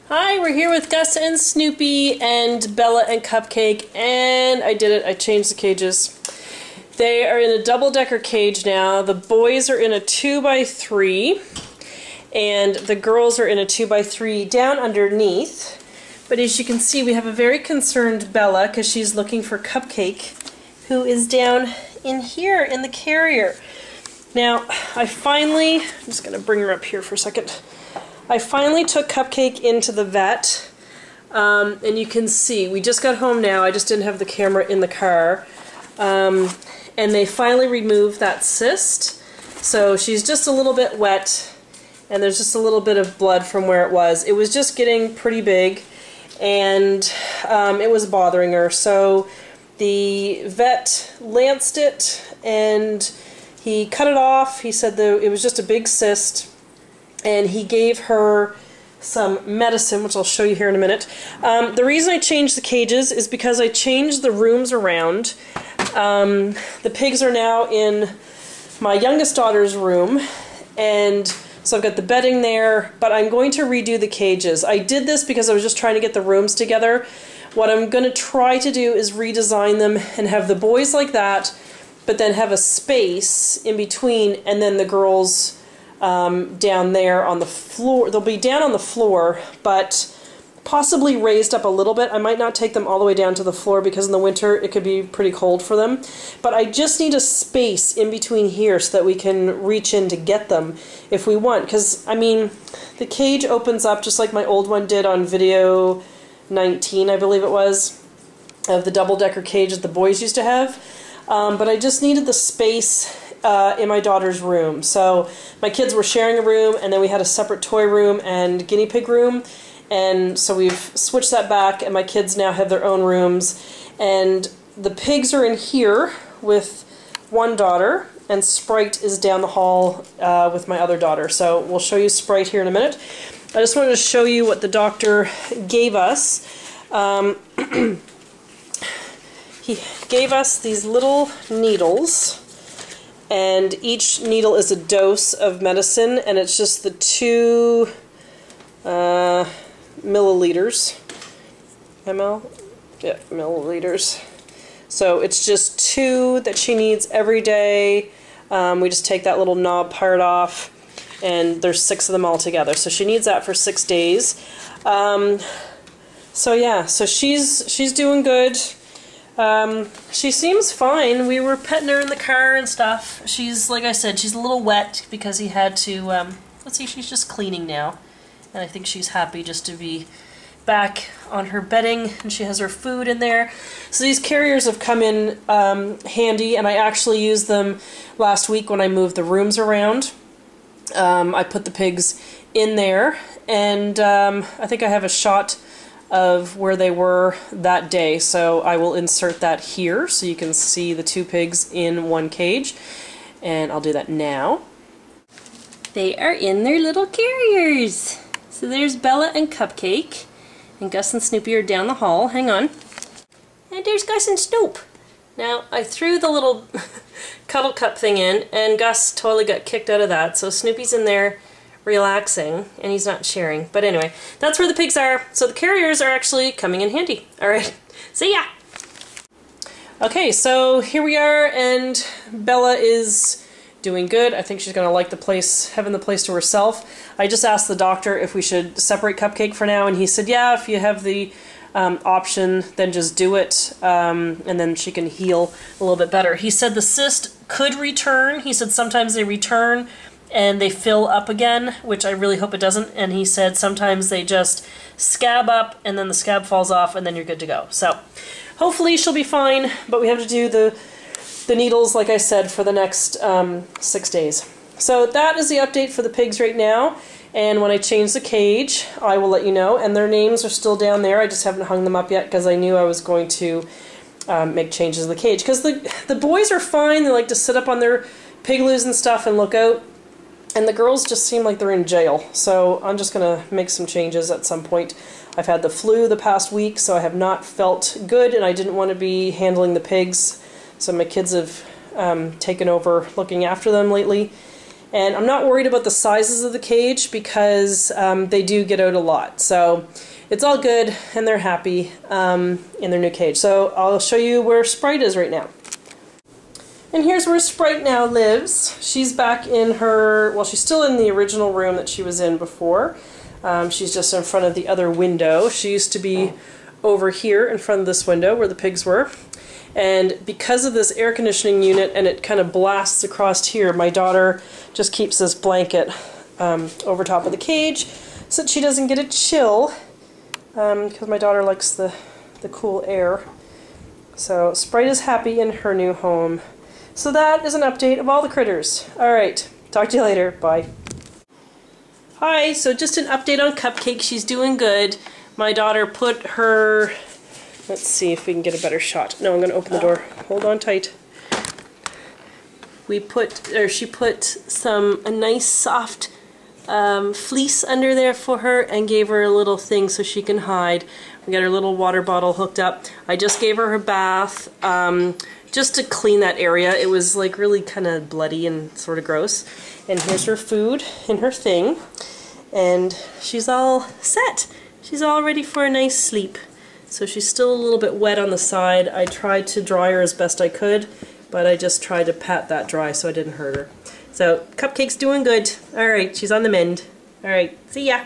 Hi, we're here with Gus and Snoopy and Bella and Cupcake, and I did it. I changed the cages. They are in a double-decker cage now. The boys are in a 2x3, and the girls are in a 2x3 down underneath. But as you can see, we have a very concerned Bella because she's looking for Cupcake, who is down in here in the carrier. Now, I'm just going to bring her up here for a second. I finally took Cupcake into the vet, and you can see, we just got home now, I just didn't have the camera in the car, and they finally removed that cyst, so she's just a little bit wet, and there's just a little bit of blood from where it was. It was just getting pretty big, and it was bothering her, so the vet lanced it, and he cut it off. He said that it was just a big cyst, and he gave her some medicine, which I'll show you here in a minute. The reason I changed the cages is because I changed the rooms around. The pigs are now in my youngest daughter's room, and so I've got the bedding there, but I'm going to redo the cages. I did this because I was just trying to get the rooms together. What I'm going to try to do is redesign them and have the boys like that, but then have a space in between, and then the girls down there on the floor. They'll be down on the floor, but possibly raised up a little bit. I might not take them all the way down to the floor because in the winter it could be pretty cold for them. But I just need a space in between here so that we can reach in to get them if we want. Because, I mean, the cage opens up just like my old one did on video 19, I believe it was, of the double-decker cage that the boys used to have. But I just needed the space in my daughter's room. So my kids were sharing a room, and then we had a separate toy room and guinea pig room, and so we've switched that back, and my kids now have their own rooms, and the pigs are in here with one daughter, and Sprite is down the hall with my other daughter. So we'll show you Sprite here in a minute. I just wanted to show you what the doctor gave us. He gave us these little needles, and each needle is a dose of medicine, and it's just the 2 milliliters. ml? Yeah, milliliters. So it's just 2 that she needs every day. We just take that little knob part off, and there's 6 of them all together. So she needs that for 6 days. So yeah, so she's doing good. She seems fine. We were petting her in the car and stuff. She's, like I said, she's a little wet because he had to, let's see, she's just cleaning now. And I think she's happy just to be back on her bedding, and she has her food in there. So these carriers have come in handy, and I actually used them last week when I moved the rooms around. I put the pigs in there, and I think I have a shot of where they were that day, so I will insert that here so you can see the 2 pigs in one cage, and I'll do that now. They are in their little carriers. So there's Bella and Cupcake, and Gus and Snoopy are down the hall. Hang on. And there's Gus and Snoop. Now, I threw the little cuddle cup thing in, and Gus totally got kicked out of that, so Snoopy's in there relaxing, and he's not sharing. But anyway, that's where the pigs are. So the carriers are actually coming in handy. Alright, see ya! Okay, so here we are, and Bella is doing good. I think she's going to like the place, having the place to herself. I just asked the doctor if we should separate Cupcake for now, and he said, yeah, if you have the option, then just do it, and then she can heal a little bit better. He said the cyst could return. He said sometimes they return and they fill up again, which I really hope it doesn't, and he said sometimes they just scab up and then the scab falls off and then you're good to go. So hopefully she'll be fine, but we have to do the needles, like I said, for the next 6 days. So that is the update for the pigs right now, and when I change the cage I will let you know, and their names are still down there. I just haven't hung them up yet because I knew I was going to make changes in the cage, because the boys are fine. They like to sit up on their pigaloos and stuff and look out. And the girls just seem like they're in jail, so I'm just going to make some changes at some point. I've had the flu the past week, so I have not felt good, and I didn't want to be handling the pigs, so my kids have taken over looking after them lately. And I'm not worried about the sizes of the cage because they do get out a lot. So it's all good and they're happy in their new cage. So I'll show you where Sprite is right now. And here's where Sprite now lives. She's back in her, well, she's still in the original room that she was in before. She's just in front of the other window. She used to be over here in front of this window where the pigs were. And because of this air conditioning unit and it kind of blasts across here, my daughter just keeps this blanket over top of the cage so that she doesn't get a chill, because my daughter likes the cool air. So Sprite is happy in her new home. So that is an update of all the critters. Alright, talk to you later. Bye. Hi, so just an update on Cupcake. She's doing good. My daughter put her... Let's see if we can get a better shot. No, I'm going to open the door. Hold on tight. She put a nice soft fleece under there for her and gave her a little thing so she can hide. We got her little water bottle hooked up. I just gave her bath just to clean that area. It was like really kind of bloody and sort of gross. And here's her food in her thing. And she's all set. She's all ready for a nice sleep. So she's still a little bit wet on the side. I tried to dry her as best I could, but I just tried to pat that dry so I didn't hurt her. So Cupcake's doing good. Alright, she's on the mend. Alright, see ya!